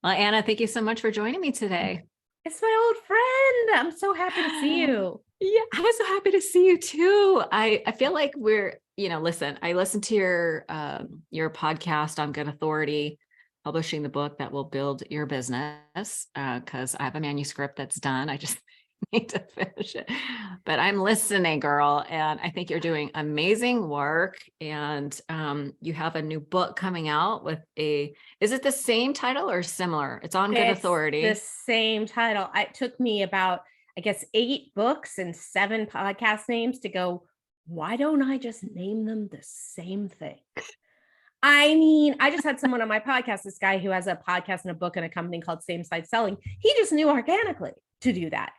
Well, Anna, thank you so much for joining me today. It's my old friend. I'm so happy to see you. Yeah, I'm so happy to see you too. I feel like listen, I listened to your podcast on Good Authority, publishing the book that will build your business. Because I have a manuscript that's done. I just need to finish it. But I'm listening, girl, and I think you're doing amazing work. And you have a new book coming out is it the same title or similar? It's on Good It's the Authority. same title. It took me about, I guess, 8 books and 7 podcast names to go, why don't I just name them the same thing? I mean, I just had someone on my podcast, this guy who has a podcast and a book and a company called Same Side Selling. He just knew organically to do that.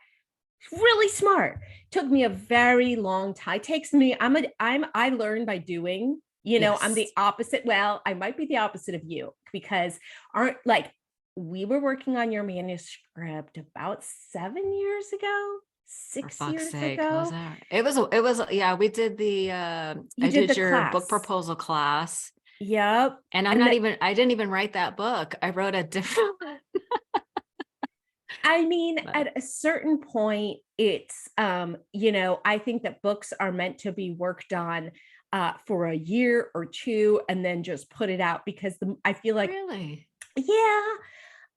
Really smart. Took me a very long time. Takes me, I learn by doing. I'm the Yes. opposite. Well, I might be the opposite of you because we were working on your manuscript about 7 years ago, For 6 fuck's years sake, was ago. that? It was, yeah, we did You I did did the your book class. proposal class, Yep. and And I didn't even write that book. I wrote a different one. I mean, But at a certain point, it's I think that books are meant to be worked on for a year or two and then just put it out because I feel like, really, yeah,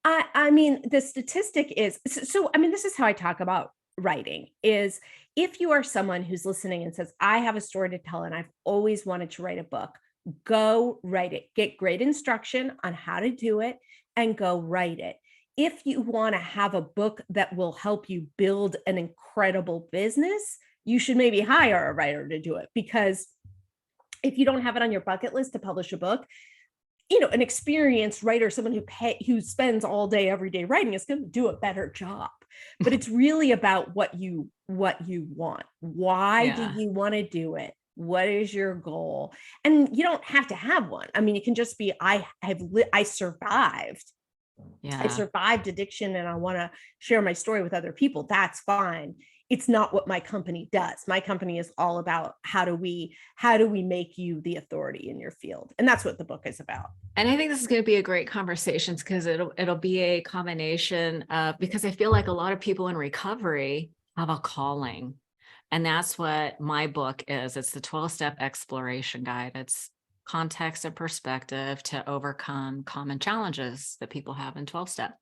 I mean, the statistic is so, I mean, this is how I talk about writing is if you are someone who's listening and says, I have a story to tell and I've always wanted to write a book, go write it. Get great instruction on how to do it and go write it. If you want to have a book that will help you build an incredible business, you should maybe hire a writer to do it because if you don't have it on your bucket list to publish a book, an experienced writer, someone who spends all day every day writing is going to do a better job. But it's really about what you want. Why do yeah, you want to do it? What is your goal? And you don't have to have one. I mean, it can just be I survived. I yeah. survived addiction and I want to share my story with other people. That's fine. It's not what my company does. My company is all about how do we make you the authority in your field. And that's what the book is about. And I think this is going to be a great conversation because it'll be a combination of because I feel like a lot of people in recovery have a calling. And that's what my book is. It's the 12-step exploration guide. It's context and perspective to overcome common challenges that people have in 12-step.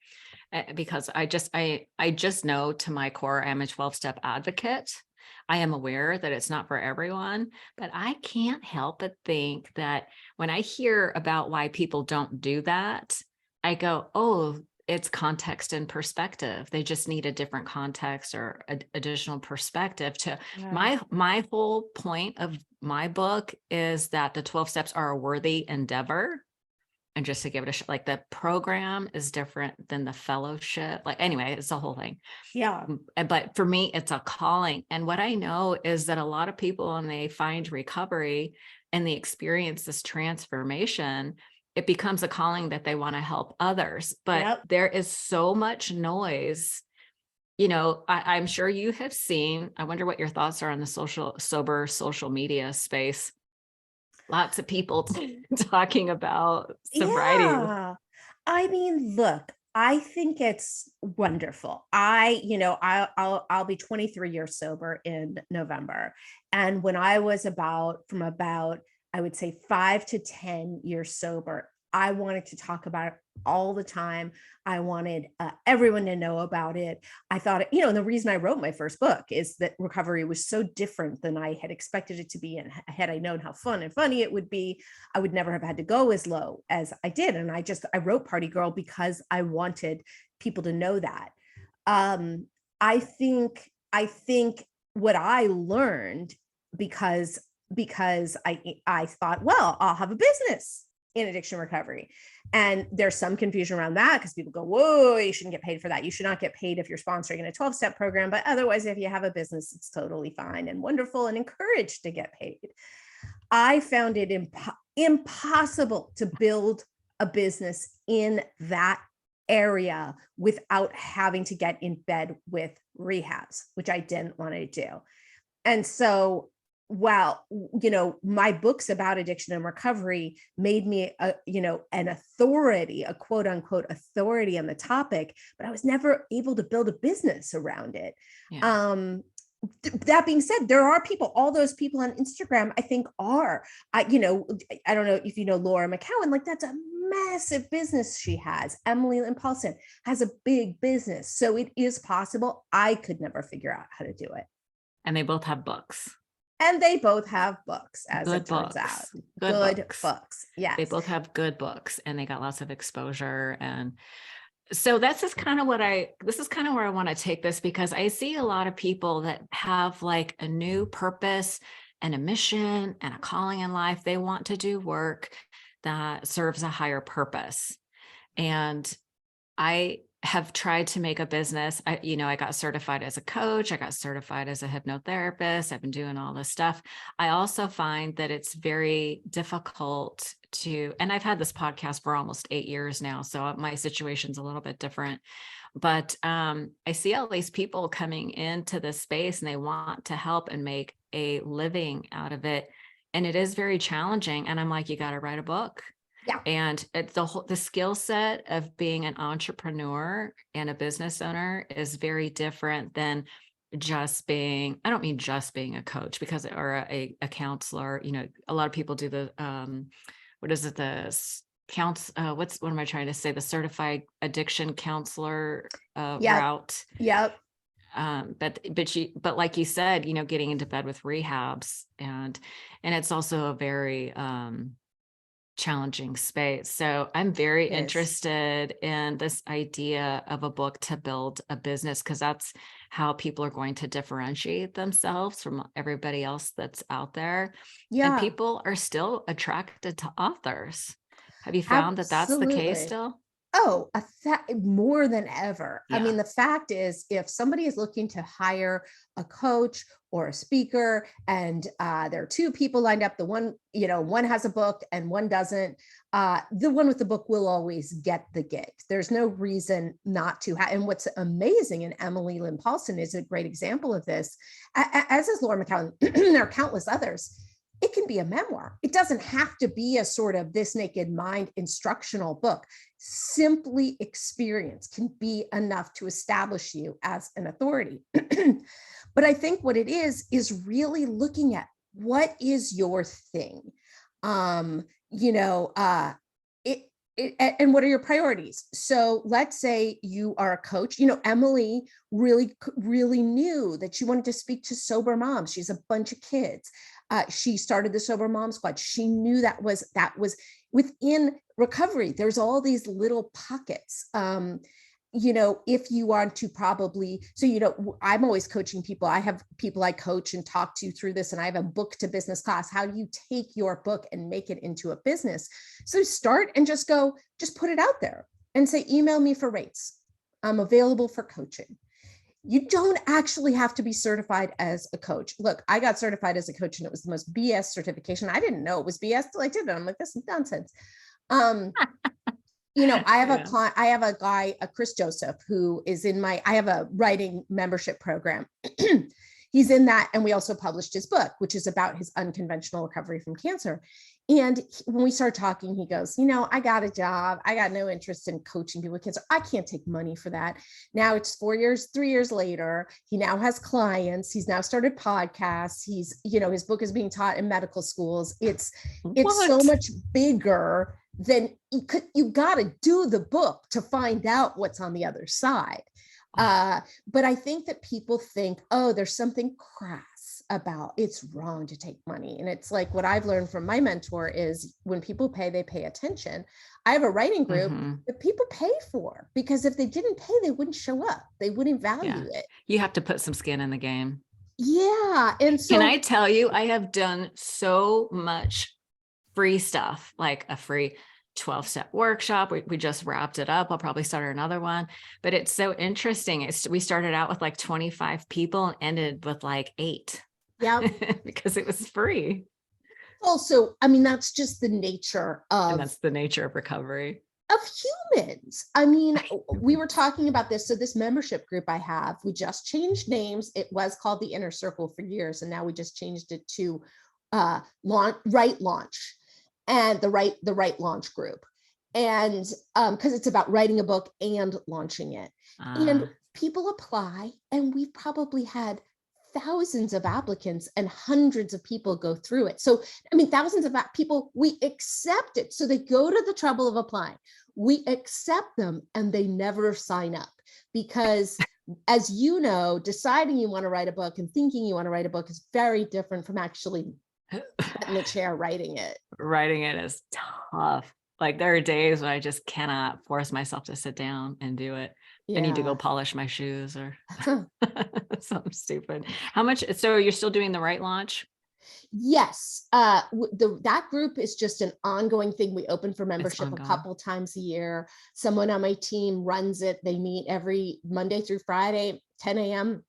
Because I just know to my core, I'm a 12-step advocate. I am aware that it's not for everyone, but I can't help but think that when I hear about why people don't do that, I go, oh, it's context and perspective. They just need a different context or additional perspective to Yeah. my whole point of my book is that the 12 steps are a worthy endeavor. And just to give it a shot, like the program is different than the fellowship. Like, anyway, it's the whole thing. Yeah. But for me, it's a calling. And what I know is that a lot of people, when they find recovery and they experience this transformation, it becomes a calling that they want to help others. But Yep. there is so much noise. I'm sure you have seen, I wonder what your thoughts are on the sober social media space. Lots of people talking about sobriety. Yeah. I mean, look, I think it's wonderful. I'll be 23 years sober in November. And when I was from about I would say 5 to 10 years sober, I wanted to talk about it all the time. I wanted everyone to know about it. I thought, and the reason I wrote my first book is that recovery was so different than I had expected it to be. And had I known how fun and funny it would be, I would never have had to go as low as I did. And I wrote Party Girl because I wanted people to know that. Um, I think what I learned because I thought, well, I'll have a business in addiction recovery. And there's some confusion around that because people go, whoa, you shouldn't get paid for that. You should not get paid if you're sponsoring a 12-step program. But otherwise, if you have a business, it's totally fine and wonderful and encouraged to get paid. I found it impossible to build a business in that area without having to get in bed with rehabs, which I didn't want to do. And so Well, my books about addiction and recovery made me an authority, a quote unquote authority on the topic, but I was never able to build a business around it. Yeah. That being said, there are people, all those people on Instagram, I think I don't know if you know Laura McCowan, like that's a massive business she has. Emily Lynn Paulson has a big business. So it is possible. I could never figure out how to do it. And they both have books. And they both have books, as Good it turns out. books. Good books. Yes. They both have good books and they got lots of exposure. And so this is kind of where I want to take this, because I see a lot of people that have like a new purpose and a mission and a calling in life. They want to do work that serves a higher purpose. And I have tried to make a business. I got certified as a coach. I got certified as a hypnotherapist. I've been doing all this stuff. I also find that it's very difficult and I've had this podcast for almost 8 years now, so my situation's a little bit different. But I see all these people coming into this space and they want to help and make a living out of it. And it is very challenging. And I'm like, you got to write a book. Yeah. And it's the skill set of being an entrepreneur and a business owner is very different than just being, I don't mean just being a coach or a counselor. A lot of people do the, what is it? What am I trying to say? The certified addiction counselor route. Yep. But like you said, getting into bed with rehabs and it's also a very, challenging space. So I'm very interested in this idea of a book to build a business, because that's how people are going to differentiate themselves from everybody else that's out there. Yeah. And people are still attracted to authors. Have you found that that's the case still? Oh, more than ever. Yeah. I mean, the fact is, if somebody is looking to hire a coach or a speaker, and there are two people lined up, the one has a book and one doesn't, the one with the book will always get the gig. There's no reason not to. And what's amazing, and Emily Lynn Paulson is a great example of this, as is Laura McCowan. There are countless others. It can be a memoir. It doesn't have to be a sort of This Naked Mind instructional book. Simply experience can be enough to establish you as an authority. But I think what it is really looking at what is your thing. And what are your priorities? So let's say you are a coach. Emily really knew that she wanted to speak to sober moms. She has a bunch of kids. She started the Sober Mom Squad. She knew that was within recovery. There's all these little pockets. If you want to I'm always coaching people. I have people I coach and talk to through this, and I have a book to business class. How do you take your book and make it into a business? So start and just put it out there and say, email me for rates. I'm available for coaching. You don't actually have to be certified as a coach. Look, I got certified as a coach and it was the most BS certification. I didn't know it was BS till I did it. I'm like, this is nonsense. I have a client, I have a guy, Chris Joseph, who is I have a writing membership program. He's in that. And we also published his book, which is about his unconventional recovery from cancer. And when we started talking, he goes, I got a job. I got no interest in coaching people with cancer. I can't take money for that. Now it's 3 years later. He now has clients. He's now started podcasts. His book is being taught in medical schools. It's so much bigger than you got to do the book to find out what's on the other side. But I think that people think, there's something crass about it's wrong to take money. And it's like, what I've learned from my mentor is when people pay, they pay attention. I have a writing group that people pay for, because if they didn't pay, they wouldn't show up. They wouldn't value it. You have to put some skin in the game. Yeah. And so, can I tell you, I have done so much free stuff, like a free 12-step workshop. We just wrapped it up. I'll probably start another one, but it's so interesting. We started out with like 25 people and ended with like 8. Yeah. Because it was free. Also, I mean, that's just the nature of, and that's the nature of recovery. of humans. I mean, we were talking about this. So this membership group I have, we just changed names. It was called the Inner Circle for years, and now we just changed it to Right Launch, and the Right Launch group. And because it's about writing a book and launching it. And people apply, and we've probably had thousands of applicants and hundreds of people go through it. So, I mean, thousands of people, we accept it. So they go to the trouble of applying. We accept them and they never sign up because, as you know, deciding you want to write a book and thinking you want to write a book is very different from actually in the chair writing it. Writing it is tough. Like there are days when I just cannot force myself to sit down and do it. I need to go polish my shoes or something stupid. How much? So you're still doing the Right Launch? Yes. That group is just an ongoing thing. We open for membership a couple times a year. Someone on my team runs it. They meet every Monday through Friday, 10 a.m.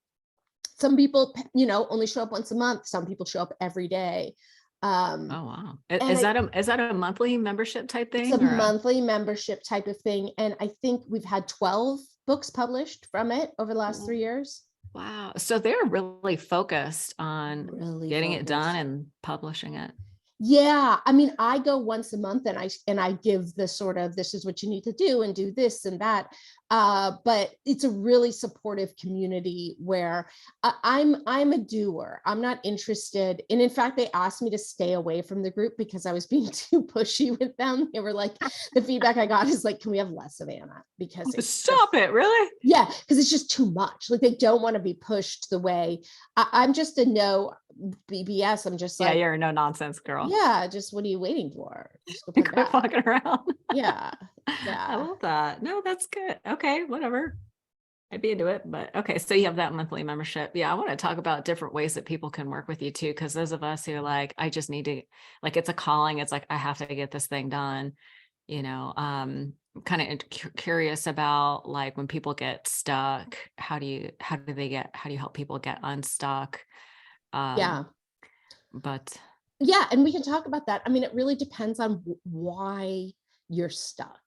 Some people, only show up once a month. Some people show up every day. Oh, wow. Is that a monthly membership type thing? It's a monthly membership type of thing. And I think we've had 12 books published from it over the last 3 years. Wow. So they're really focused on getting it done and publishing it. Yeah. I mean, I go once a month and I give the sort of, this is what you need to do and do this and that. But it's a really supportive community where I'm a doer. I'm not interested. And in fact, they asked me to stay away from the group because I was being too pushy with them. They were like, the feedback I got is like, can we have less of Anna? Because stop it, really? Yeah, because it's just too much. Like they don't want to be pushed the way I'm just a no BBS. I'm just like, yeah, you're a no nonsense girl. Yeah, just what are you waiting for? Just go quit fucking around. Yeah. I love that. No, that's good. Okay, whatever. I'd be into it, but okay. So you have that monthly membership. Yeah, I want to talk about different ways that people can work with you too, because those of us who are like, I just need to, like, it's a calling. It's like I have to get this thing done. Kind of curious about like when people get stuck, how do you help people get unstuck? But yeah, and we can talk about that. I mean, it really depends on why you're stuck.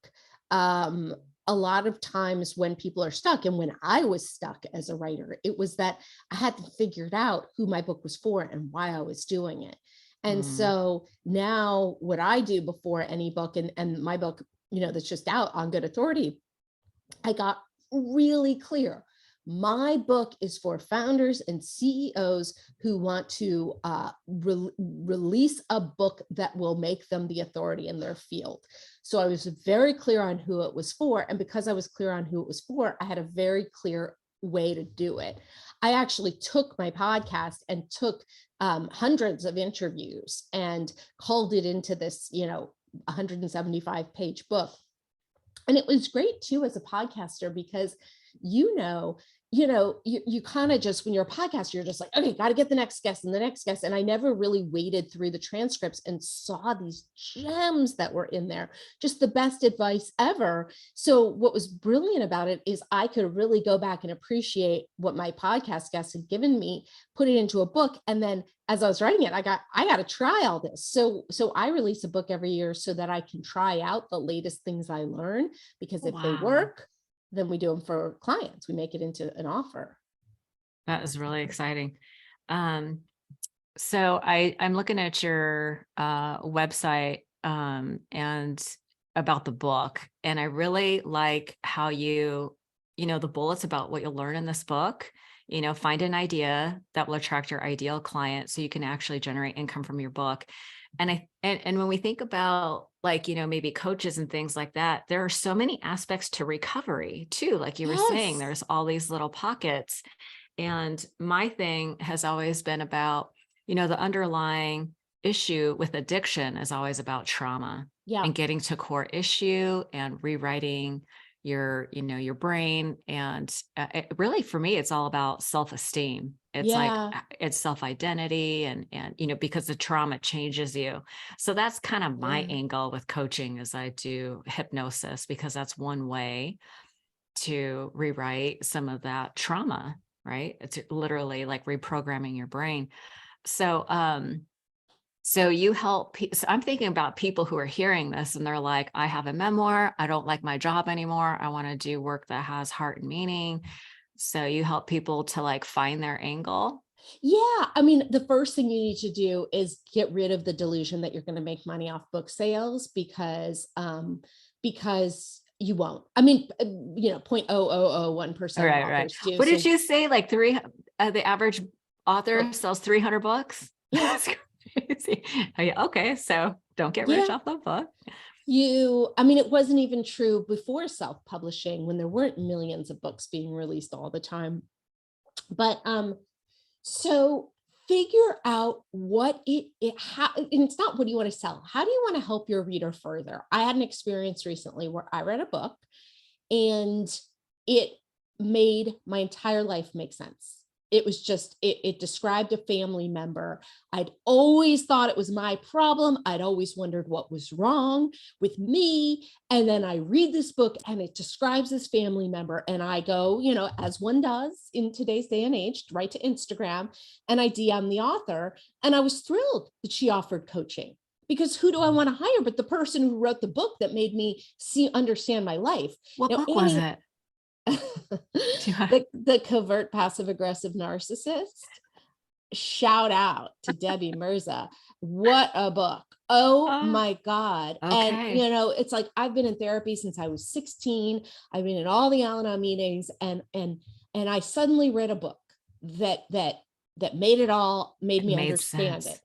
A lot of times when people are stuck, and when I was stuck as a writer, it was that I hadn't figured out who my book was for and why I was doing it. And so now what I do before any book, and my book, that's just out on good authority, I got really clear. My book is for founders and CEOs who want to release a book that will make them the authority in their field. So I was very clear on who it was for. And because I was clear on who it was for, I had a very clear way to do it. I actually took my podcast and took hundreds of interviews and called it into this, 175-page book. And it was great too as a podcaster because, you kind of just, when you're a podcaster, you're just like, okay, got to get the next guest and the next guest. And I never really waded through the transcripts and saw these gems that were in there, just the best advice ever. So what was brilliant about it is I could really go back and appreciate what my podcast guests had given me, put it into a book. And then as I was writing it, I got to try all this. So I release a book every year so that I can try out the latest things I learn, because if they work, then we do them for clients. We make it into an offer. That is really exciting. So I'm looking at your website and about the book, and I really like how the bullets about what you'll learn in this book. Find an idea that will attract your ideal client so you can actually generate income from your book. And when we think about maybe coaches and things like that, there are so many aspects to recovery too. Like you were saying, there's all these little pockets. And my thing has always been about, the underlying issue with addiction is always about trauma and getting to core issue and rewriting your brain. And really, for me, it's all about self-esteem. It's like it's self-identity and because the trauma changes you. So that's kind of my angle with coaching, as I do hypnosis, because that's one way to rewrite some of that trauma, right? It's literally like reprogramming your brain. So So you help, so I'm thinking about people who are hearing this and they're like, I have a memoir. I don't like my job anymore. I want to do work that has heart and meaning. So you help people to like find their angle. Yeah, I mean, the first thing you need to do is get rid of the delusion that you're going to make money off book sales because you won't. I mean, 0.0001% of Right, right. authors do. What did So you say? Like the average author sells 300 books? yeah, That's crazy. Oh, yeah, okay, so don't get rich yeah. off the book. I mean, it wasn't even true before self-publishing when there weren't millions of books being released all the time. But so figure out what how, and it's not what do you want to sell. How do you want to help your reader further? I had an experience recently where I read a book and it made my entire life make sense. It was just, it described a family member. I'd always thought it was my problem. I'd always wondered what was wrong with me. And then I read this book and it describes this family member. And I go, as one does in today's day and age, right to Instagram, and I DM the author. And I was thrilled that she offered coaching, because who do I want to hire but the person who wrote the book that made me understand my life? What Now, book was Annie, it? Do you- the covert passive aggressive narcissist. Shout out to Debbie Mirza. What a book. Oh Oh, my God. And, okay. it's like I've been in therapy since I was 16. I've been in all the Al-Anon meetings and I suddenly read a book that made It me made understand it. sense.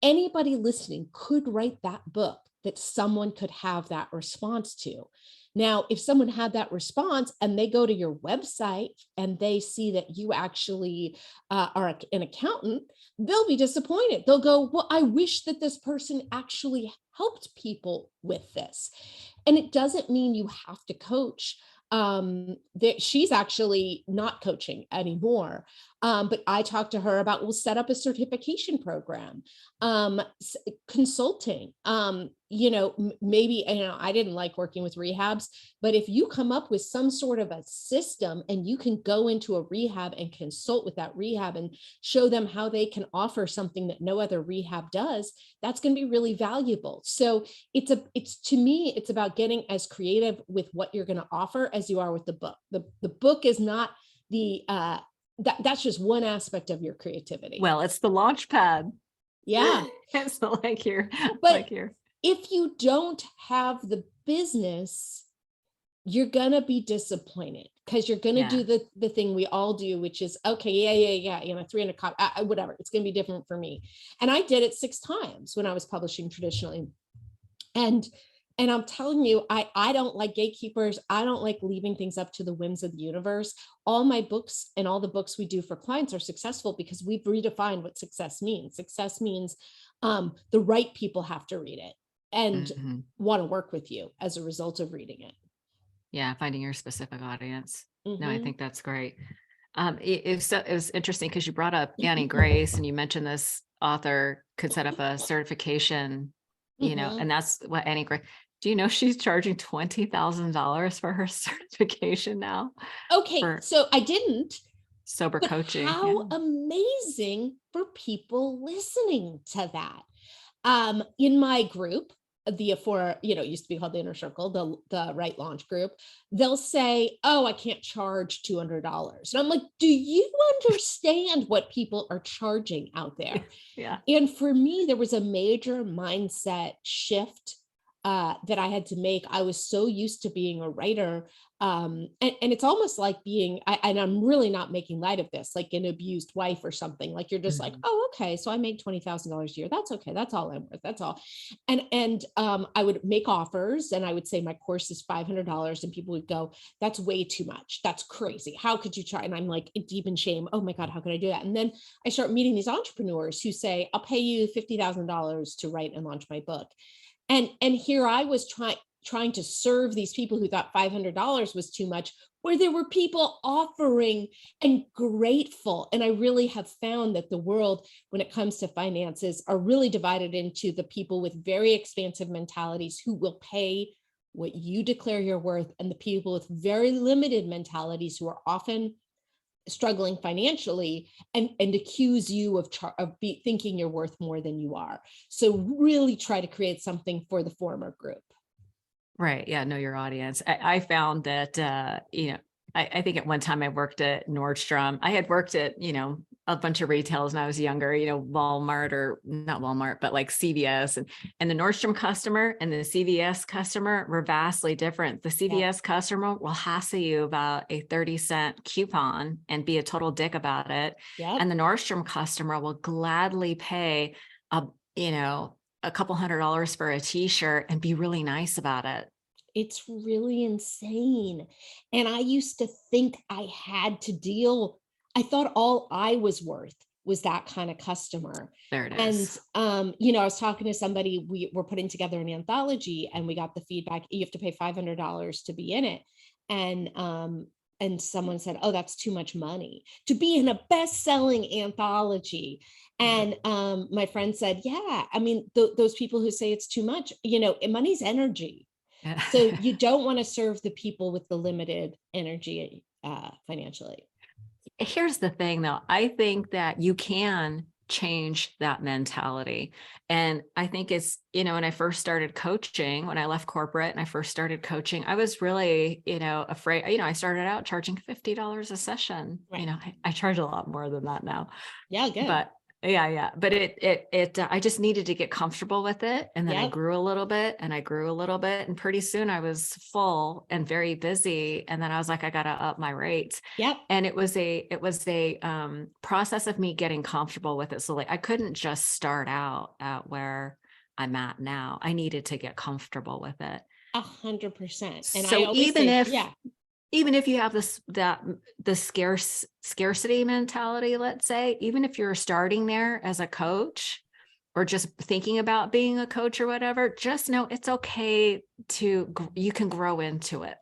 Anybody listening could write that book that someone could have that response to. Now, if someone had that response and they go to your website and they see that you actually are an accountant, they'll be disappointed. They'll go, well, I wish that this person actually helped people with this. And it doesn't mean you have to coach. That she's actually not coaching anymore. But I talked to her about, we'll set up a certification program, consulting, maybe, I didn't like working with rehabs, but if you come up with some sort of a system and you can go into a rehab and consult with that rehab and show them how they can offer something that no other rehab does, that's going to be really valuable. So it's to me, it's about getting as creative with what you're going to offer as you are with the book. The book is not that's just one aspect of your creativity. Well, it's the launch pad. Yeah. It's like you're But like you're if you don't have the business, you're going to be disappointed because you're going to yeah. do the thing we all do, which is, okay, yeah, 300 whatever. It's going to be different for me. And I did it 6 times when I was publishing traditionally. And I'm telling you, I don't like gatekeepers. I don't like leaving things up to the whims of the universe. All my books and all the books we do for clients are successful because we've redefined what success means. Success means the right people have to read it and Mhm. want to work with you as a result of reading it. Yeah, finding your specific audience. No, I Mhm. think that's great. It was interesting because you brought up Annie Grace and you mentioned this author could set up a certification, Mhm. and that's what Annie Grace. Do you know she's charging $20,000 for her certification now Okay, for so I didn't, sober but coaching? Yeah. how amazing for people listening to that. In my group, used to be called the Inner Circle, the Right Launch group, they'll say, "Oh, I can't charge $200." And I'm like, "Do you understand what people are charging out there?" Yeah. And for me, there was a major mindset shift that I had to make. I was so used to being a writer. And it's almost like and I'm really not making light of this, like an abused wife or something. Like you're just like, Mhm. oh, okay, so I make $20,000 a year. That's okay. That's all I'm worth. That's all. And I would make offers and I would say my course is $500, and people would go, that's way too much. That's crazy. How could you try? And I'm like deep in shame. Oh my God, how could I do that? And then I start meeting these entrepreneurs who say, I'll pay you $50,000 to write and launch my book. And here I was trying to serve these people who thought $500 was too much, where there were people offering and grateful. And I really have found that the world, when it comes to finances, are really divided into the people with very expansive mentalities who will pay what you declare you're worth, and the people with very limited mentalities who are often struggling financially and accuse you of thinking you're worth more than you are. So really try to create something for the former group. Right. Yeah. Know your audience. I found that, I think at one time I worked at Nordstrom. I had worked at, a bunch of retailers when I was younger, Walmart, or not Walmart, but like CVS, and the Nordstrom customer and the CVS customer were vastly different. The Yep. CVS customer will hassle you about a 30-cent coupon and be a total dick about it. Yep. And the Nordstrom customer will gladly pay a, a couple $100 for a t-shirt and be really nice about it. It's really insane. And I used to think I had to deal, I thought all I was worth was that kind of customer. There it And is. I was talking to somebody, we were putting together an anthology and we got the feedback, you have to pay $500 to be in it. And someone said, "Oh, that's too much money to be in a best-selling anthology." Yeah. And my friend said, "Yeah, I mean, those people who say it's too much, money's energy. Yeah. So you don't want to serve the people with the limited energy financially." Here's the thing though. I think that you can change that mentality. And I think it's, when I first started coaching, when I left corporate and I first started coaching, I was really, afraid, I started out charging $50 a session. Right. I charge a lot more than that now. Yeah, good. But yeah. But I just needed to get comfortable with it. And then I Yep. grew a little bit and I grew a little bit. And pretty soon I was full and very busy. And then I was like, I got to up my rates. Yep. And it was a process of me getting comfortable with it. So like, I couldn't just start out at where I'm at now. I needed to get comfortable with it. 100%. And I So always say, yeah, even if you have the scarcity mentality, let's say, even if you're starting there as a coach or just thinking about being a coach or whatever, just know it's okay you can grow into it.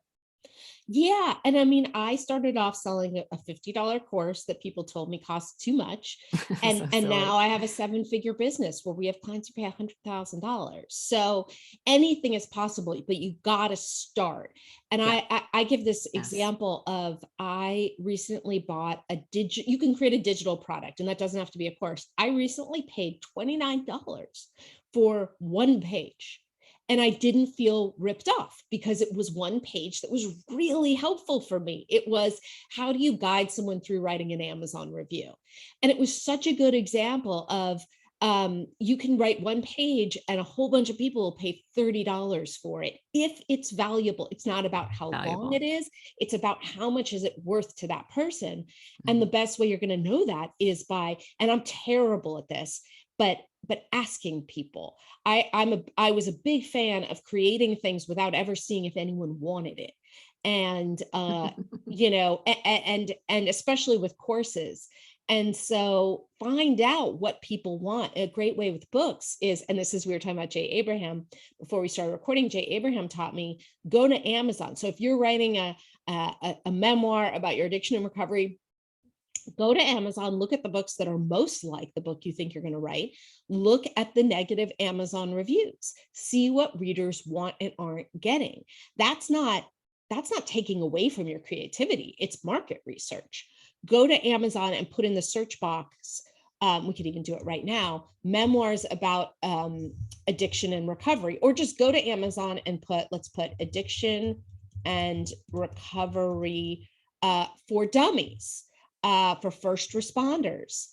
yeah. And I mean, I started off selling a $50 course that people told me cost too much. And So and silly. now I have a seven-figure business where we have clients who pay $100,000. So anything is possible, but you got to start. And Yeah. I give this Yes. example of, I recently bought you can create a digital product, and that doesn't have to be a course. I recently paid $29 for one page. And I didn't feel ripped off because it was one page that was really helpful for me. It was, how do you guide someone through writing an Amazon review? And it was such a good example of, you can write one page and a whole bunch of people will pay $30 for it if it's valuable. It's not about how long it Valuable. is, it's about how much is it worth to that person. And the Mhm. best way you're going to know that is by, and I'm terrible at this, but asking people. I was a big fan of creating things without ever seeing if anyone wanted it. And and especially with courses. And so find out what people want. A great way with books is, and this is, we were talking about Jay Abraham before we started recording. Jay Abraham taught me, go to Amazon. So if you're writing a memoir about your addiction and recovery, go to Amazon, look at the books that are most like the book you think you're going to write, look at the negative Amazon reviews, see what readers want and aren't getting. That's not taking away from your creativity, it's market research. Go to Amazon and put in the search box, we could even do it right now, memoirs about addiction and recovery, or just go to Amazon and let's put addiction and recovery for dummies, for first responders,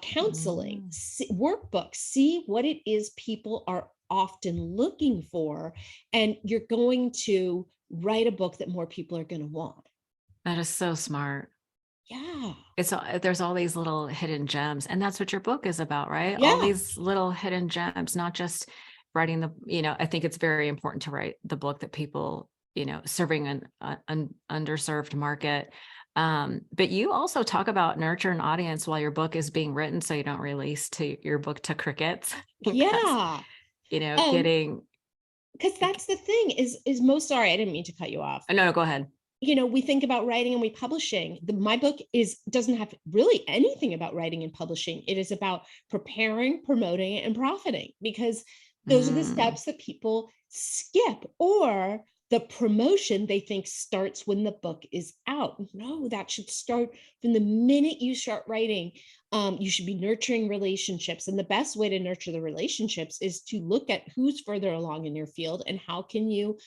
counseling, Mhm. workbooks, see what it is people are often looking for. And you're going to write a book that more people are going to want. That is so smart. Yeah. There's all these little hidden gems, and that's what your book is about, right? All Yeah. these little hidden gems, not just writing I think it's very important to write the book that people, serving an underserved market. But you also talk about nurture an audience while your book is being written, so you don't release your book to crickets because, Yeah. Um, getting. because that's the thing is most, sorry, I didn't mean to cut you off. No, go ahead. We think about writing and we publishing. My book doesn't have really anything about writing and publishing. It is about preparing, promoting, and profiting, because those are the Mm, steps that people skip, or the promotion they think starts when the book is out. No, that should start from the minute you start writing. You should be nurturing relationships. And the best way to nurture the relationships is to look at who's further along in your field and how can you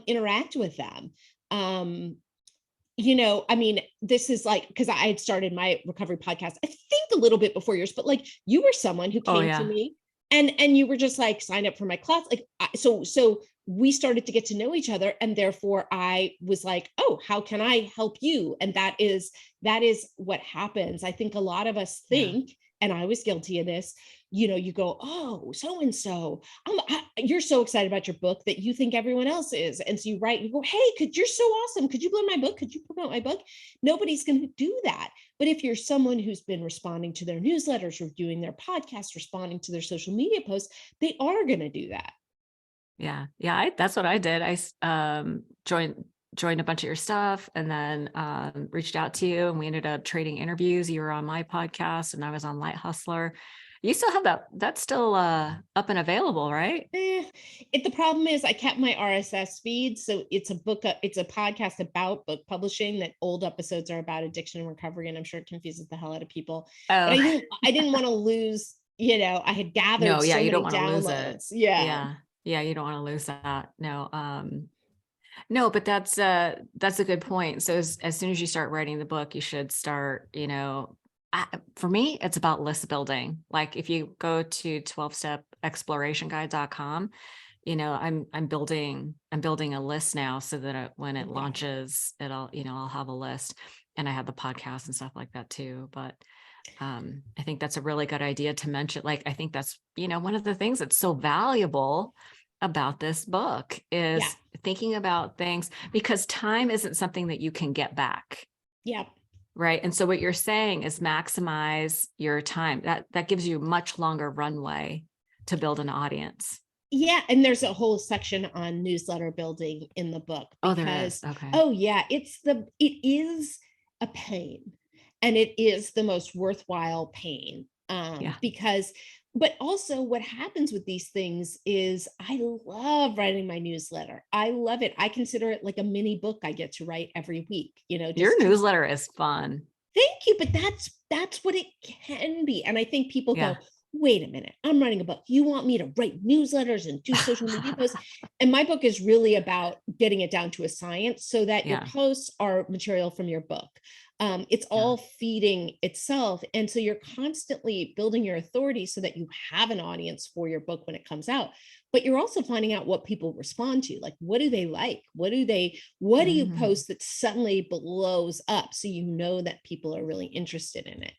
interact with them. Um, I mean, this is like, because I had started my recovery podcast, I think a little bit before yours, but like you were someone who Oh came to yeah. me and you were just like signed up for my class. Like so we started to get to know each other. And therefore I was like, oh, how can I help you? And that is what happens. I think a lot of us Yeah. think, and I was guilty of this, you go, oh, so and so, you're so excited about your book that you think everyone else is. And so you write, you go, hey, you're so awesome. Could you blow my book? Could you promote my book? Nobody's going to do that. But if you're someone who's been responding to their newsletters, reviewing their podcasts, responding to their social media posts, they are going to do that. Yeah. Yeah. That's what I did. Joined a bunch of your stuff and then reached out to you and we ended up trading interviews. You were on my podcast and I was on Light Hustler. You still have that's still up and available, right? The problem is I kept my RSS feed. So it's a podcast about book publishing that old episodes are about addiction and recovery. And I'm sure it confuses the hell out of people, but Oh, I didn't want to lose, I had gathered no, yeah, so you don't many want to lose it. downloads. Yeah. Yeah. Yeah, you don't want to lose that. No. No, but that's a good point. So as soon as you start writing the book, you should start, for me, it's about list building. Like if you go to 12stepexplorationguide.com, I'm building a list now so that when it Yeah. launches, I'll have a list and I have the podcast and stuff like that too. But I think that's a really good idea to mention. Like, I think that's, one of the things that's so valuable about this book Yeah. is thinking about things because time isn't something that you can get back. Yeah. Right. And so what you're saying is maximize your time. That gives you much longer runway to build an audience. Yeah, and there's a whole section on newsletter building in the book Oh, there is. because, Okay. oh yeah, it is a pain, and it is the most worthwhile pain. Yeah. Because but also what happens with these things is I love writing my newsletter. I love it. I consider it like a mini book I get to write every week, Your just two. newsletter is fun. Thank you, but that's what it can be. And I think people Yeah. go, wait a minute, I'm writing a book. You want me to write newsletters and do social media posts? And my book is really about getting it down to a science so that your Yeah. posts are material from your book. It's Yeah. all feeding itself. And so you're constantly building your authority so that you have an audience for your book when it comes out. But you're also finding out what people respond to. Like, what do they like? What do you Mhm. post that suddenly blows up so you know that people are really interested in it?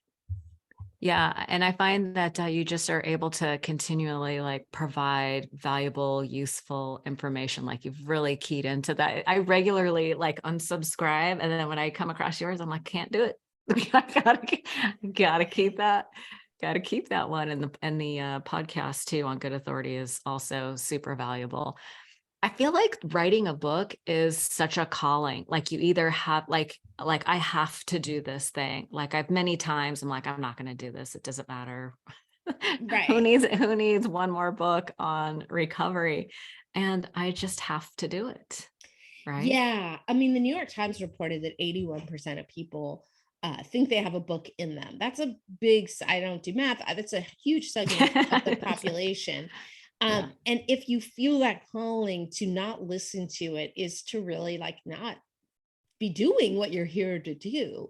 Yeah, and I find that you just are able to continually like provide valuable, useful information. Like you've really keyed into that. I regularly like unsubscribe, and then when I come across yours, I'm like, can't do it. I gotta keep that. Got to keep that one, and the podcast too on Good Authority is also super valuable. I feel like writing a book is such a calling. Like you either have like I have to do this thing. Like I've many times I'm like, I'm not going to do this. It doesn't matter. Right. Who needs one more book on recovery? And I just have to do it. Right. Yeah. I mean, the New York Times reported that 81% of people think they have a book in them. That's a I don't do math. That's a huge segment of the population. Yeah. And if you feel that calling to not listen to it is to really like not be doing what you're here to do.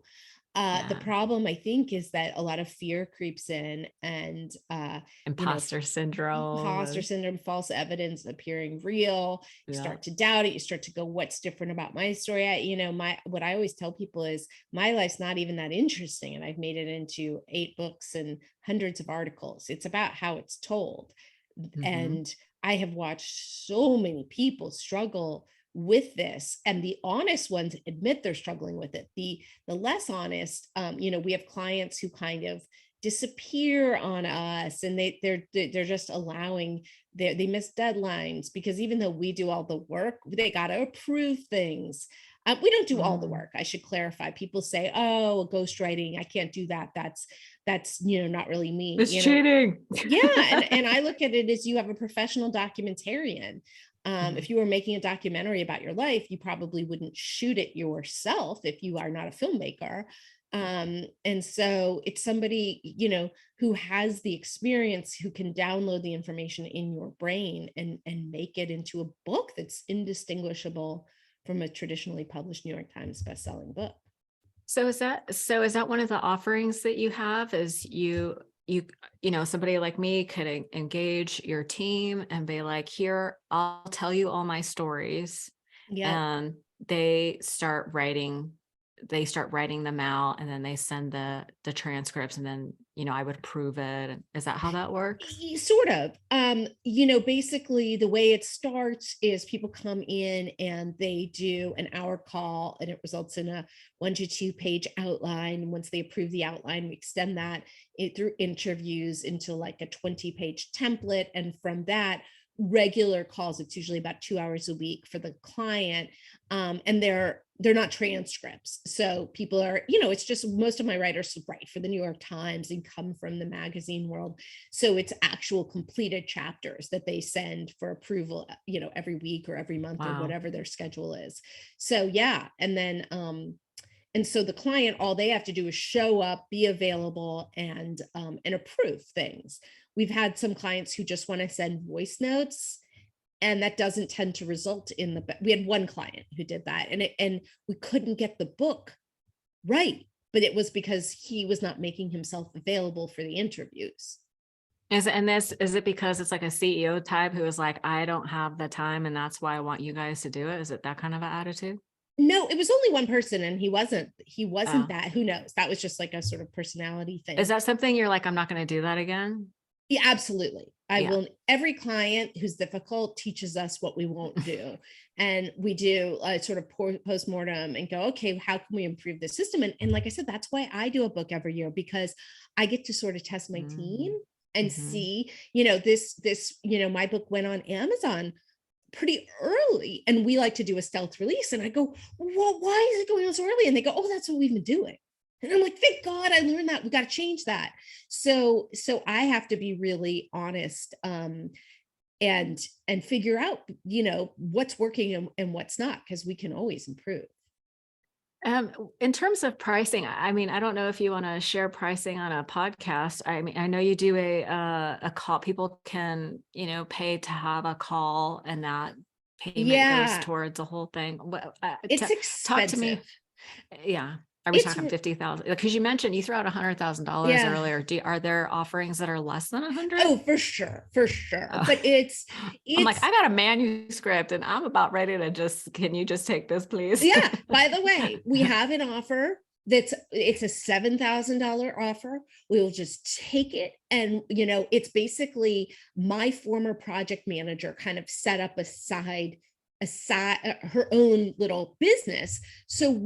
The Yeah. problem, I think, is that a lot of fear creeps in and, you know, Imposter syndrome. imposter syndrome, false evidence appearing real. You Yeah. start to doubt it. You start to go, what's different about my story? What I always tell people is my life's not even that interesting. And I've made it into 8 books and hundreds of articles. It's about how it's told. Hmm. And I have watched so many people struggle with this, and the honest ones admit they're struggling with it. The less honest, we have clients who kind of disappear on us, and they're just allowing they miss deadlines because even though we do all the work, they got to approve things. We don't do all the Mm. work. I should clarify. People say, "Oh, ghostwriting, I can't do that. That's not really me." It's cheating. Yeah, and I look at it as you have a professional documentarian. If you were making a documentary about your life, you probably wouldn't shoot it yourself if you are not a filmmaker. And so it's somebody, who has the experience, who can download the information in your brain and make it into a book that's indistinguishable from a traditionally published New York Times bestselling book. So is that one of the offerings that you have, is somebody like me could engage your team and be like, here, I'll tell you all my stories. Yeah. And they start writing them out, and then they send the transcripts, and then, I would approve it. Is that how that works? Sort of. Basically the way it starts is people come in and they do an hour call, and it results in a 1 to 2 page outline. Once they approve the outline, we extend that through interviews into like a 20-page template. And from that, regular calls, it's usually about 2 hours a week for the client. And they're not transcripts. So people are, it's just, most of my writers write for the New York Times and come from the magazine world. So it's actual completed chapters that they send for approval, every week or every month. Wow. Or whatever their schedule is. So yeah. And then, and so the client, all they have to do is show up, be available, and approve things. We've had some clients who just want to send voice notes, and that doesn't tend to result in we had one client who did that, and we couldn't get the book right, but it was because he was not making himself available for the interviews. Is it because it's like a CEO type who is like, I don't have the time, and that's why I want you guys to do it? Is it that kind of an attitude? No, it was only one person, and he wasn't that. Who knows? That was just like a sort of personality thing. Is that something you're like, I'm not going to do that again? Yeah, absolutely. I will. Every client who's difficult teaches us what we won't do. And we do a sort of postmortem and go, okay, how can we improve the system? And like I said, that's why I do a book every year, because I get to sort of test my team and see, my book went on Amazon pretty early, and we like to do a stealth release. And I go, well, why is it going on so early? And they go, oh, that's what we've been doing. And I'm like, thank God I learned that. We got to change that. So I have to be really honest, and figure out, what's working and what's not, because we can always improve. In terms of pricing, I mean, I don't know if you want to share pricing on a podcast. I mean, I know you do a call. People can, pay to have a call, and that payment goes towards the whole thing. It's expensive. Talk to me. Yeah. Are we talking 50,000? Because you mentioned you threw out $100,000 earlier. Are there offerings that are less than 100? Oh, for sure. Oh. But it's I'm like, I got a manuscript and I'm about ready to can you just take this, please? Yeah. By the way, we have an offer it's a $7,000 offer. We will just take it. And, it's basically my former project manager kind of set up aside her own little business. So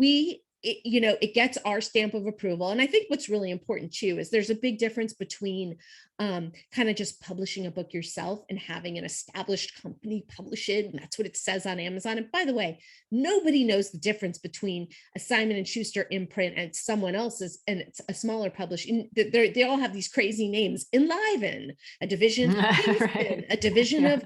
it gets our stamp of approval. And I think what's really important too is there's a big difference between kind of just publishing a book yourself and having an established company publish it. And that's what it says on Amazon. And by the way, nobody knows the difference between a Simon and Schuster imprint and someone else's, and it's a smaller publishing. They all have these crazy names: Enliven, a division of Kingston, right. A division of,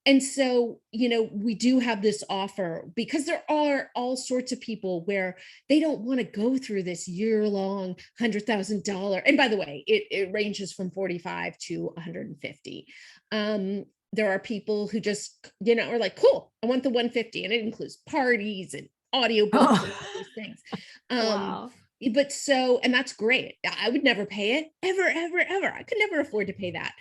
and so, we do have this offer because there are all sorts of people where they don't want to go through this year-long $100,000. And by the way, it ranges from 45 to 150. There are people who just, are like, cool, I want the 150. And it includes parties and audiobooks and all these things. Wow. But and that's great. I would never pay it ever. I could never afford to pay that.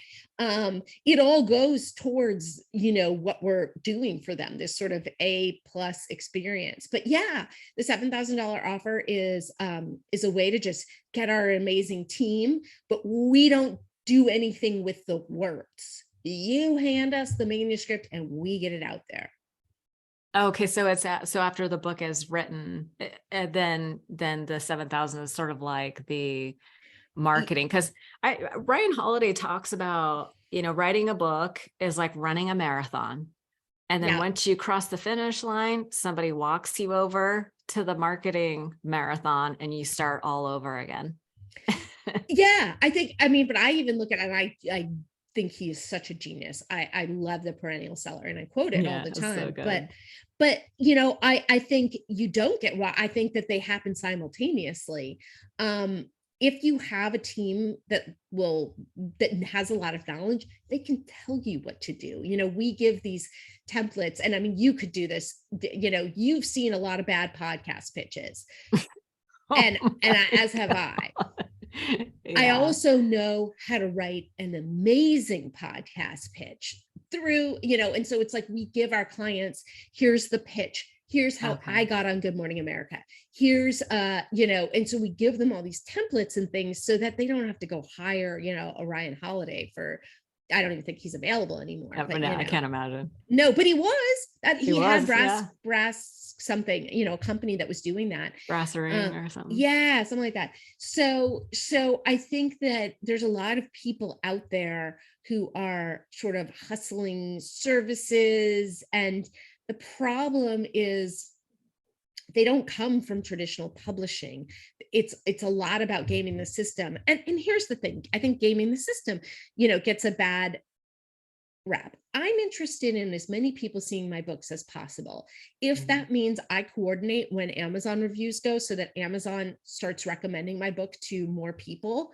It all goes towards, what we're doing for them, this sort of A+ experience. But yeah, the $7,000 offer is a way to just get our amazing team, but we don't do anything with the words. You hand us the manuscript and we get it out there. Okay, so so after the book is written, then the 7,000 is sort of like the marketing. Because Ryan Holiday talks about, writing a book is like running a marathon, and then once you cross the finish line, somebody walks you over to the marketing marathon, and you start all over again. Yeah, but I even look at it, and I think he is such a genius. I love The Perennial Seller, and I quote it all Yeah, the it's so time. good. But I think you don't get why. I think that they happen simultaneously. If you have a team that has a lot of knowledge, they can tell you what to do. We give these templates, and I mean, you could do this. You've seen a lot of bad podcast pitches, Oh as my have I. God. I Yeah. also know how to write an amazing podcast pitch and so it's like we give our clients, here's the pitch. Here's how I Okay. got on Good Morning America. Here's and so we give them all these templates and things so that they don't have to go hire, a Ryan Holiday for, I don't even think he's available anymore, But but no, I can't imagine. no, but he was. He He had was, yeah. brass something, a company that was doing that. Brasserie or something. Yeah, something like that. So I think that there's a lot of people out there who are sort of hustling services, and the problem is they don't come from traditional publishing. It's a lot about gaming the system. And here's the thing. I think gaming the system, gets a bad rap. I'm interested in as many people seeing my books as possible. If Mhm. that means I coordinate when Amazon reviews go so that Amazon starts recommending my book to more people,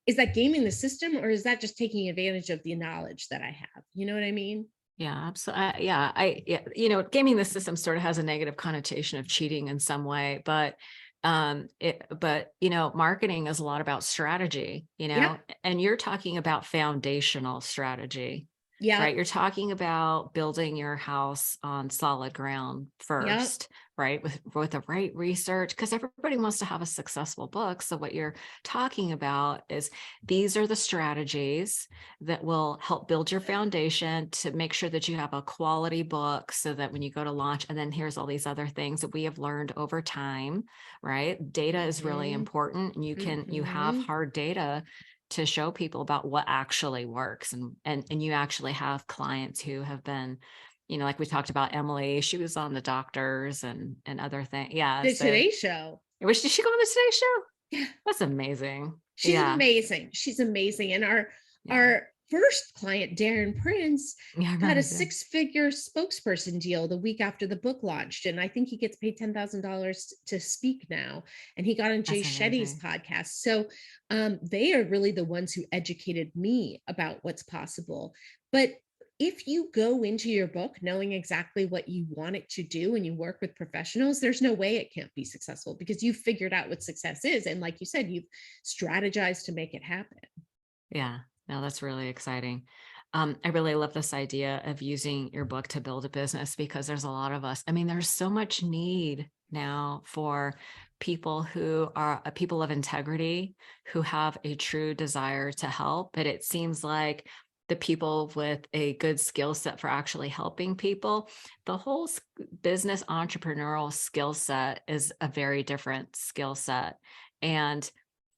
is that gaming the system, or is that just taking advantage of the knowledge that I have? You know what I mean? Yeah, absolutely. Yeah, gaming the system sort of has a negative connotation of cheating in some way, but marketing is a lot about strategy, Yep. and you're talking about foundational strategy, right? Yep. You're talking about building your house on solid ground Yep. first, right? With the right research, because everybody wants to have a successful book. So what you're talking about is these are the strategies that will help build your foundation to make sure that you have a quality book so that when you go to launch, and then here's all these other things that we have learned over time, right? Data is really Mm-hmm. important, and you have Mm-hmm. hard data to show people about what actually works. And you actually have clients who have been, like we talked about Emily, she was on the doctors and other things. Yeah. The So Today Show. did she go on the Today Show? Yeah. That's amazing. She's Yeah. amazing. She's amazing. And Yeah. our first client, Darren Prince, Yeah. I got a remember that. six-figure spokesperson deal the week after the book launched. And I think he gets paid $10,000 to speak now. And he got on Jay That's Shetty's amazing. podcast. So they are really the ones who educated me about what's possible. But if you go into your book knowing exactly what you want it to do and you work with professionals, there's no way it can't be successful because you've figured out what success is. And like you said, you've strategized to make it happen. Yeah. No, that's really exciting. I really love this idea of using your book to build a business because there's a lot of us. I mean, there's so much need now for people who are people of integrity, who have a true desire to help. But it seems like the people with a good skill set for actually helping people, the whole business entrepreneurial skill set is a very different skill set. And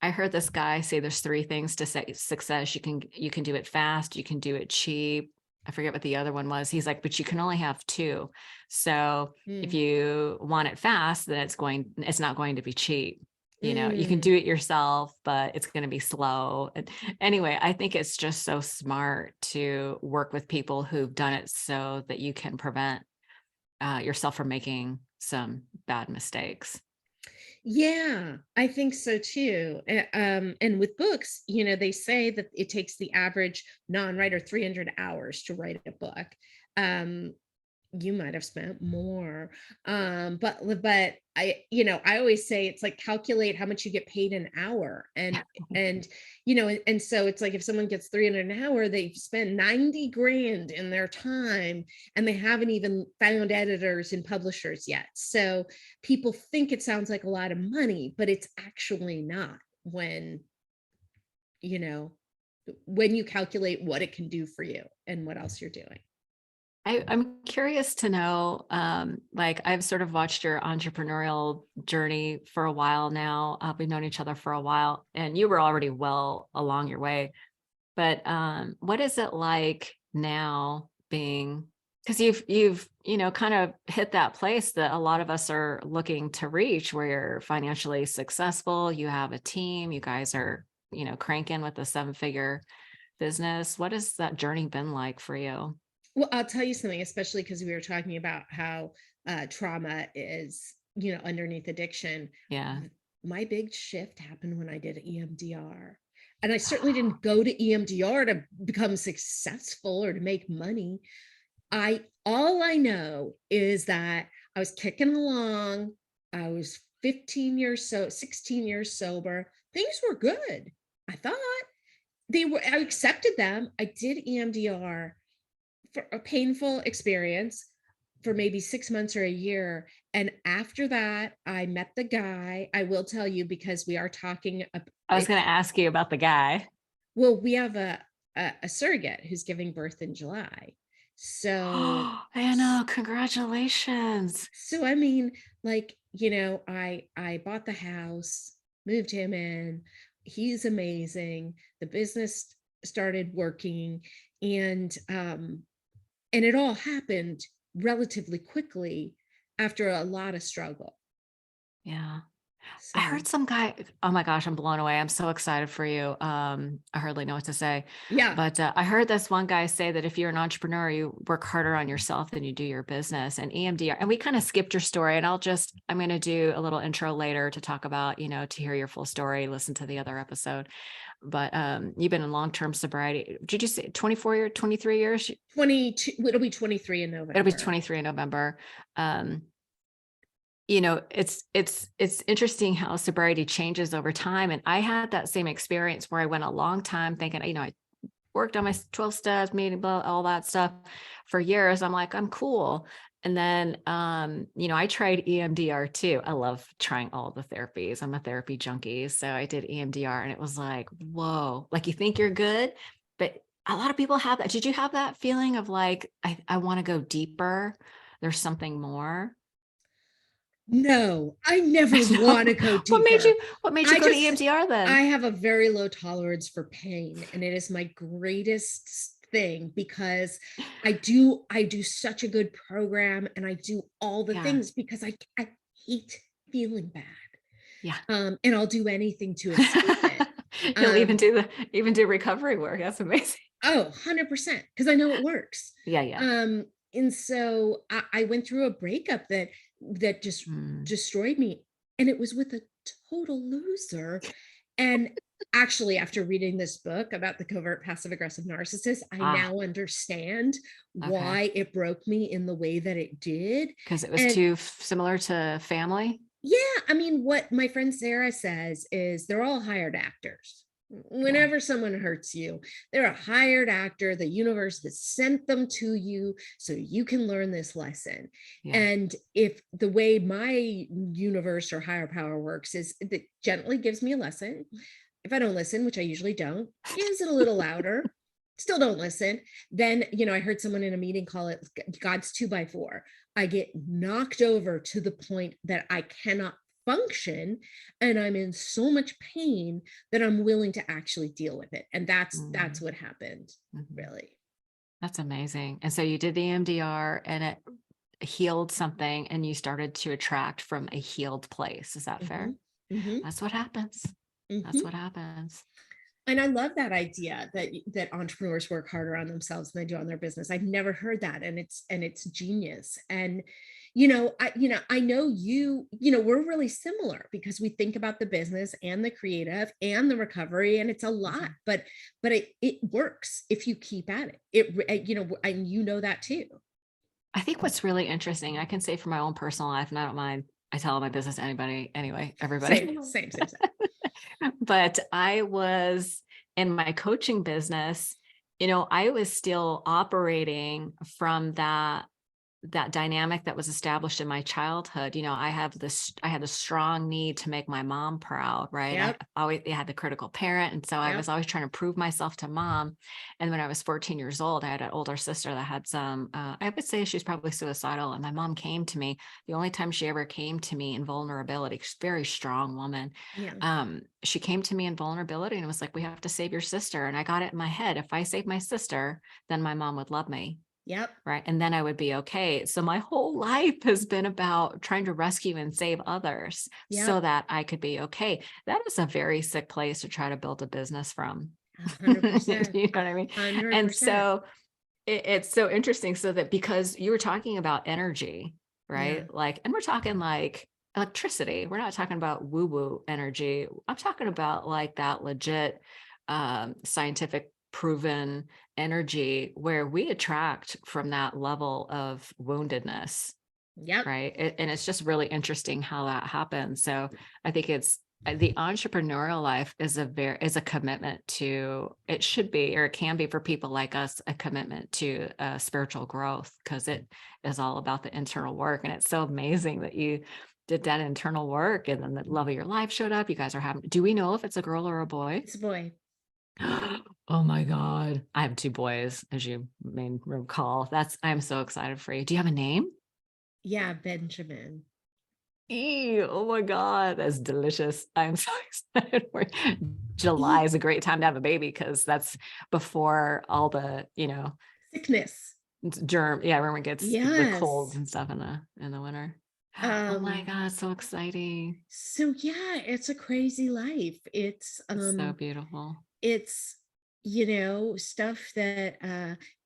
I heard this guy say there's three things to say success. You can do it fast, you can do it cheap. I forget what the other one was. He's like, but you can only have two. So if Mm. you want it fast, then it's not going to be cheap. You can Mm. do it yourself, but it's going to be slow. And anyway, I think it's just so smart to work with people who've done it so that you can prevent yourself from making some bad mistakes. Yeah, I think so too. And with books, they say that it takes the average non-writer 300 hours to write a book. Um, you might have spent more. But I always say it's like calculate how much you get paid an hour. And so it's like if someone gets 300 an hour, they've spent 90 grand in their time and they haven't even found editors and publishers yet. So people think it sounds like a lot of money, but it's actually not you know, when you calculate what it can do for you and what else you're doing. I'm curious to know, like I've sort of watched your entrepreneurial journey for a while now. We've known each other for a while, and you were already well along your way. But what is it like now being, because you've kind of hit that place that a lot of us are looking to reach, where you're financially successful, you have a team, you guys are cranking with a 7-figure business? What has that journey been like for you? Well, I'll tell you something, especially because we were talking about how trauma is, underneath addiction. Yeah. M- My big shift happened when I did EMDR. And I certainly didn't go to EMDR to become successful or to make money. All I know is that I was kicking along. I was 16 years sober. Things were good. I thought I accepted them. I did EMDR for a painful experience for maybe 6 months or a year. And after that, I met the guy. I will tell you, because we are talking. I was going to ask you about the guy. Well, we have a surrogate who's giving birth in July. So, Oh, Anna, congratulations. so I mean, like, I bought the house, moved him in. He's amazing. The business started working, and it all happened relatively quickly after a lot of struggle. Yeah. I So, heard some guy, oh my gosh, I'm blown away. I'm so excited for you. I hardly know what to say, yeah. but I heard this one guy say that if you're an entrepreneur, you work harder on yourself than you do your business. And EMDR, and we kind of skipped your story, and I'm going to do a little intro later to talk about, to hear your full story, listen to the other episode. But you've been in long-term sobriety. Did you say 24 years, 23 years? 22, it'll be 23 in It'll be November. 23 in November. Um, it's interesting how sobriety changes over time. And I had that same experience where I went a long time thinking, I worked on my 12 steps, meeting, blah, all that stuff for years. I'm like, I'm cool. And then, I tried EMDR too. I love trying all the therapies. I'm a therapy junkie. So I did EMDR, and it was like, whoa, like you think you're good, but a lot of people have that. Did you have that feeling of like, I want to go deeper? There's something more. No, I never want to No. go What made deeper. you what made you I go to just, EMDR I then? have a very low tolerance for pain, and it is my greatest thing, because I do such a good program, and I do all the Yeah. things because I hate feeling bad. Yeah. And I'll do anything to escape it. You'll Um, even do recovery work. That's amazing. Oh, 100%, because I know it works. Yeah, yeah. And so I went through a breakup that just Mm. destroyed me. And it was with a total loser. And actually, after reading this book about the covert passive aggressive narcissist, I Ah, now understand okay. why it broke me in the way that it did. Because it was And too similar to family. yeah, I mean, what my friend Sarah says is they're all hired actors. Yeah. Whenever someone hurts you, they're a hired actor. The universe has sent them to you so you can learn this lesson. Yeah. And if the way my universe or higher power works is it gently gives me a lesson. If I don't listen, which I usually don't, gives it a little louder, still don't listen. Then, I heard someone in a meeting call it God's 2x4. I get knocked over to the point that I cannot function, and I'm in so much pain that I'm willing to actually deal with it. And that's Mm, what happened, mhm. really. That's amazing. And so you did the EMDR, and it healed something, and you started to attract from a healed place. Is that Hmm. fair? Hmm. That's what happens. That's Hmm. what happens. And I love that idea that entrepreneurs work harder on themselves than they do on their business. I've never heard that, and it's genius. And I know we're really similar, because we think about the business and the creative and the recovery, and it's a lot, Mhm. but it works if you keep at it. And that too. I think what's really interesting, I can say from my own personal life, and I don't mind, I tell my business to anybody anyway, Same, everybody. same, same, same. But I was in my coaching business, I was still operating from that dynamic that was established in my childhood. I had a strong need to make my mom proud, right? I Yep, always had the critical parent. And so I yep, was always trying to prove myself to mom. And when I was 14 years old, I had an older sister that had I would say she was probably suicidal. And my mom came to me, the only time she ever came to me in vulnerability. She's a very strong woman. yeah, She came to me in vulnerability and was like, we have to save your sister. And I got it in my head. If I save my sister, then my mom would love me. yep, Right. And then I would be okay. So my whole life has been about trying to rescue and save others so yep. that I could be okay. That is a very sick place to try to build a business from. 100%. You know what I mean? And 100%. so it's so interesting. So that because you were talking about energy, Yeah. right? Like, and we're talking like electricity. We're not talking about woo-woo energy. I'm talking about like that legit scientific proven energy where we attract from that level of woundedness, Yep. right? And it's just really interesting how that happens. So I think it's the entrepreneurial life is a commitment to, it should be, or it can be for people like us, a commitment to spiritual growth, because it is all about the internal work. And it's so amazing that you did that internal work and then the love of your life showed up. You guys are having, do we know if it's a girl or a boy? It's a boy. Oh my God. I have two boys, as you may recall. I'm so excited for you. Do you have a name? Yeah, Benjamin. Ew, oh my God, that's delicious. I'm so excited for July He is a great time to have a baby because that's before all the, sickness. germ. Yeah, everyone gets the colds Yes. and stuff in the winter. Oh my Um, God, so exciting. so yeah, it's a crazy life. It's so beautiful. It's, stuff that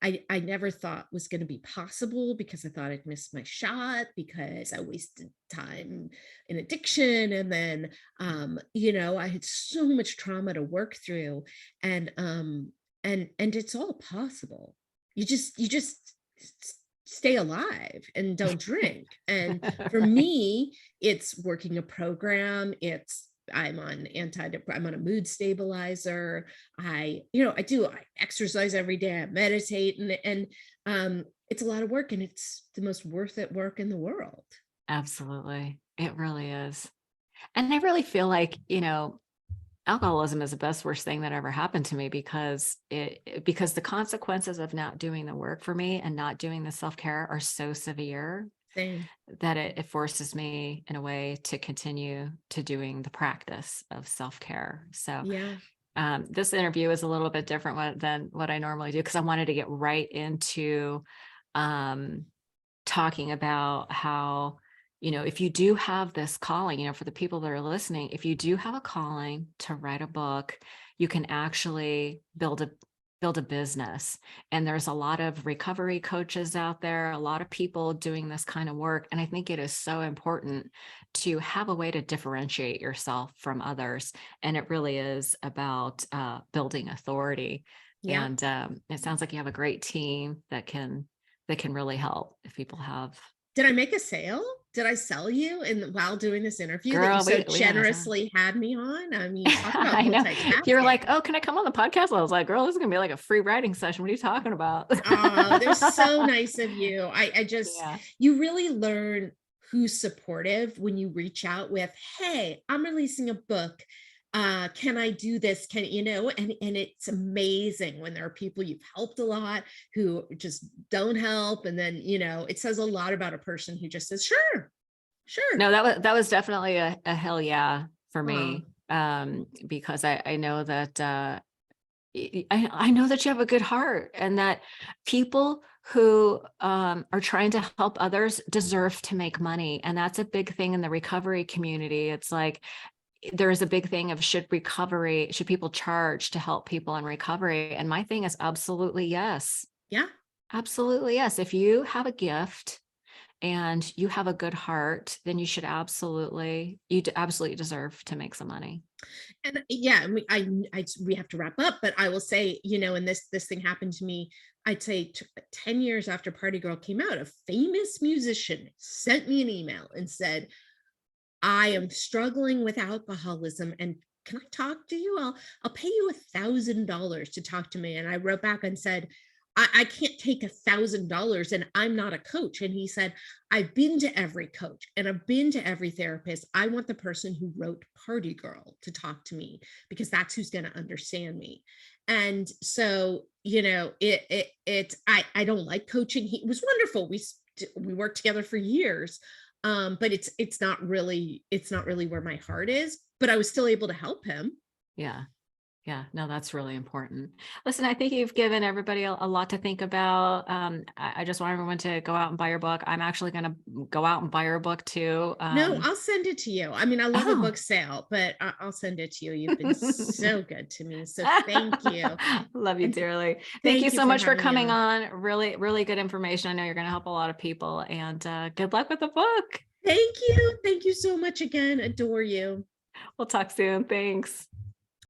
I never thought was going to be possible because I thought I'd missed my shot because I wasted time in addiction. And then, I had so much trauma to work through, and it's all possible. You just stay alive and don't drink. And for Right. me, it's working a program. I'm on a mood stabilizer. I exercise every day. I meditate, and it's a lot of work, and it's the most worth it work in the world. Absolutely. It really is. And I really feel like, alcoholism is the best worst thing that ever happened to me because the consequences of not doing the work for me and not doing the self-care are so severe Same. that it forces me in a way to continue to doing the practice of self-care. So Yeah. this interview is a little bit different than what I normally do because I wanted to get right into um, talking about how, if you do have this calling, for the people that are listening, if you do have a calling to write a book, you can actually build a business. And there's a lot of recovery coaches out there, a lot of people doing this kind of work. And I think it is so important to have a way to differentiate yourself from others. And it really is about building authority. Yeah. And it sounds like you have a great team that can really help if people have. Did I make a sale? Did I sell you while doing this interview that you Girl, so we had time. generously had me on? I mean, talk about I know. You're like, multitasking. oh, can I come on the podcast? I was like, girl, this is gonna be like a free writing session. What are you talking about? Oh, they're so nice of you. I just, Yeah. you really learn who's supportive when you reach out with, hey, I'm releasing a book. Can I do this? And it's amazing when there are people you've helped a lot who just don't help. And then, it says a lot about a person who just says, sure, sure. No, that was definitely a hell yeah for Oh, me. Because I know that I know that you have a good heart and that people who are trying to help others deserve to make money. And that's a big thing in the recovery community. It's like there is a big thing of should people charge to help people in recovery? And my thing is absolutely yes. yeah. Absolutely yes. If you have a gift and you have a good heart, then you absolutely deserve to make some money. And yeah, we have to wrap up, but I will say, and this thing happened to me. I'd say 10 years after Party Girl came out, a famous musician sent me an email and said, I am struggling with alcoholism, and can I talk to you? I'll pay you $1,000 to talk to me. And I wrote back and said, I can't take $1,000 and I'm not a coach. And he said, I've been to every coach and I've been to every therapist. I want the person who wrote Party Girl to talk to me because that's who's going to understand me. And so, I don't like coaching. He was wonderful. We worked together for years. But it's not really where my heart is, but I was still able to help him. Yeah. Yeah, no, that's really important. Listen, I think you've given everybody a lot to think about. I just want everyone to go out and buy your book. I'm actually going to go out and buy your book too. No, I'll send it to you. I mean, I love a Oh, book sale, but I'll send it to you. You've been so good to me. So thank you. love you And dearly. Thank you thank you so for much for having me coming on. on. Really, really good information. I know you're going to help a lot of people, and good luck with the book. Thank you. Thank you so much again. Adore you. We'll talk soon. Thanks.